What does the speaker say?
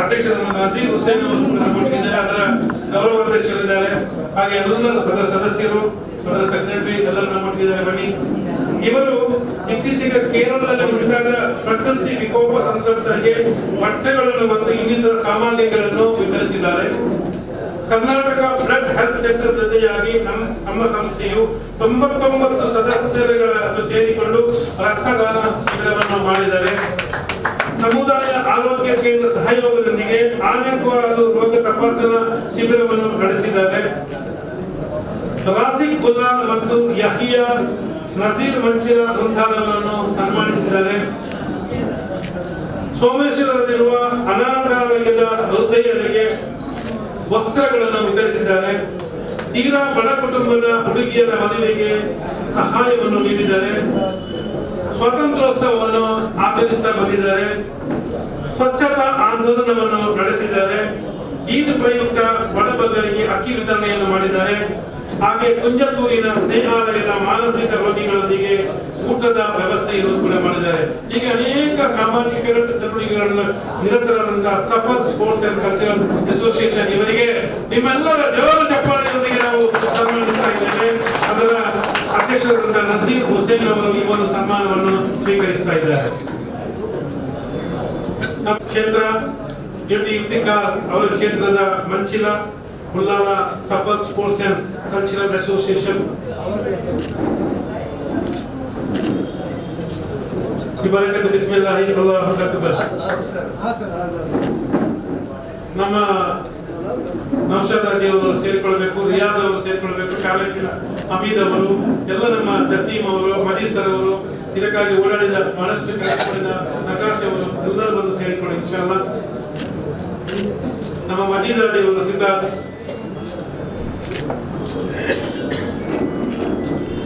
ಅಧ್ಯಕ್ಷರಾದ ನಜೀರ್ ಹುಸೇನ್ ಅವರು ಕೂಡ ನಮ್ಮೊಟ್ಟಿಗಿದ್ದಾರೆ, ಅದರ ಗೌರವ ಅಧ್ಯಕ್ಷರಿದ್ದಾರೆ. ಹಾಗೆ ಎಲ್ಲ ಅದರ ಸದಸ್ಯರು, ಅದರ ಸೆಕ್ರೆಟರಿ ಎಲ್ಲರೂ ನಮ್ಮೊಟ್ಟಿಗಿದ್ದಾರೆ. ಬನ್ನಿ. ಇವರು ಇತ್ತೀಚೆಗೆ ಕೇರಳದಲ್ಲಿ ಉಂಟಾದ ಪ್ರಕೃತಿ ವಿಕೋಪ ಸಂತ್ರಸ್ತರಿಗೆ ಬಟ್ಟೆಗಳನ್ನು ಮತ್ತು ಇನ್ನಿತರ ಸಾಮಗ್ರಿಗಳನ್ನು ವಿತರಿಸಿದ್ದಾರೆ. ಕರ್ನಾಟಕ ಬ್ಲಡ್ ಹೆಲ್ತ್ ಸೆಂಟರ್ ಜೊತೆಯಾಗಿ ನಮ್ಮ ಸಂಸ್ಥೆಯು 99 ಸದಸ್ಯರುಗಳನ್ನು ಸೇರಿಕೊಂಡು ರಕ್ತದಾನ ಶಿಬಿರವನ್ನು ಮಾಡಿದ್ದಾರೆ. ಸಮುದಾಯ ಆರೋಗ್ಯ ಕೇಂದ್ರ ಸಹಯೋಗದೊಂದಿಗೆ ಆನೆಕ್ವಾರು ರೋಗ ತಪಾಸಣಾ ಶಿಬಿರವನ್ನು ನಡೆಸಿದ್ದಾರೆ. ರಾಸಿಕ್ ಗುಲ್ಲಾಲ್ ಮತ್ತು ಯಹಿಯಾ ನಸೀರ್ ಮಂಚಿರ ಮುಂತಾದವರನ್ನು ಸನ್ಮಾನಿಸಿದ್ದಾರೆ. ಸೋಮೇಶ್ವರದಲ್ಲಿರುವ ಅನಾಥಾಲಯದ ವೃದ್ಧೆಯರಿಗೆ ವಸ್ತ್ರಗಳನ್ನು ವಿತರಿಸಿದ್ದಾರೆ. ತೀರಾ ಬಡ ಕುಟುಂಬದ ಹುಡುಗಿಯರ ಮದುವೆಗೆ ಸಹಾಯವನ್ನು ನೀಡಿದ್ದಾರೆ. ಸ್ವಾತಂತ್ರ್ಯೋತ್ಸವವನ್ನು ಆಚರಿಸುತ್ತಾ ಬಂದಿದ್ದಾರೆ. ಸ್ವಚ್ಛತಾ ಆಂದೋಲನವನ್ನು ನಡೆಸಿದ್ದಾರೆ. ಈದ್ ಪ್ರಯುಕ್ತ ಬಡಬಗ್ಗರಿಗೆ ಅಕ್ಕಿ ವಿತರಣೆಯನ್ನು ಮಾಡಿದ್ದಾರೆ. ಹಾಗೆ ಕುಂಜತ್ತೂರಿನ ಸ್ನೇಹಾಲಯದ ಮಾನಸಿಕ ರೋಗಿಗಳೊಂದಿಗೆ ಊಟದ ವ್ಯವಸ್ಥೆಯನ್ನು ಕೂಡ ಮಾಡಿದ್ದಾರೆ. ಹೀಗೆ ಅನೇಕ ಸಾಮಾಜಿಕ ಚಟುವಟಿಕೆಗಳನ್ನು ನಿರತರಾದಂತಹ Safar sports and cultural association ಇವರಿಗೆ ನಿಮ್ಮೆಲ್ಲರ ಜೋರ ಚಪ್ಪಾಳೆಯೊಂದಿಗೆ ನಾವು ಸನ್ಮಾನಿಸ್ತಾ ಇದ್ದೇವೆ. ಅದರ ಅಧ್ಯಕ್ಷರಾದಂತಹ ನಜೀರ್ ಹುಸೇನ್ ಅವರು ಈ ಒಂದು ಸನ್ಮಾನವನ್ನು ಸ್ವೀಕರಿಸ್ತಾ ಇದ್ದಾರೆ. ನಮ್ಮ ಕ್ಷೇತ್ರ ಇಫ್ತಿಕಾರ್ ಅವರ ಕ್ಷೇತ್ರದ ಮಂಚಿಲ ಮುಲ್ಲಾರ Safar sports and cultural association ಇಬರಕತ್ ಬಿಸ್ಮಿಲ್ಲಾಹಿ ಅಲ್ಲಾಹು ಅಕ್ಬರ್. ನಮ್ಮ ನೌಷಾದ್ ಅಜಿ ಅವರು ಸೇರಿಕೊಳ್ಳಬೇಕು, ರಿಯಾಜ್ ಅವರು ಸೇರಿಕೊಳ್ಳಬೇಕು, ಕಾಲೇಜಿನ ಹಮೀದ್ ಅವರು, ಎಲ್ಲ ನಮ್ಮ ಜಸೀಮ್ ಅವರು, ಮಜೀಸರ್ ಅವರು, ಇದಕ್ಕಾಗಿ ಓಡಾಡಿದ ಬಹಳಷ್ಟು ಕೆಲಸ ಮಾಡಿದ ನಕಾಶ್ ಅವರು ಎಲ್ಲರೂ ಬಂದು ಸೇರಿಕೊಳ್ಳಿ ಇನ್ಶಾಅಲ್ಲಾಹ್. ನಮ್ಮ ಮಜೀದ್ ಅಲಿ ಅವರು ಸಿದ್ಧಾರ್ಥ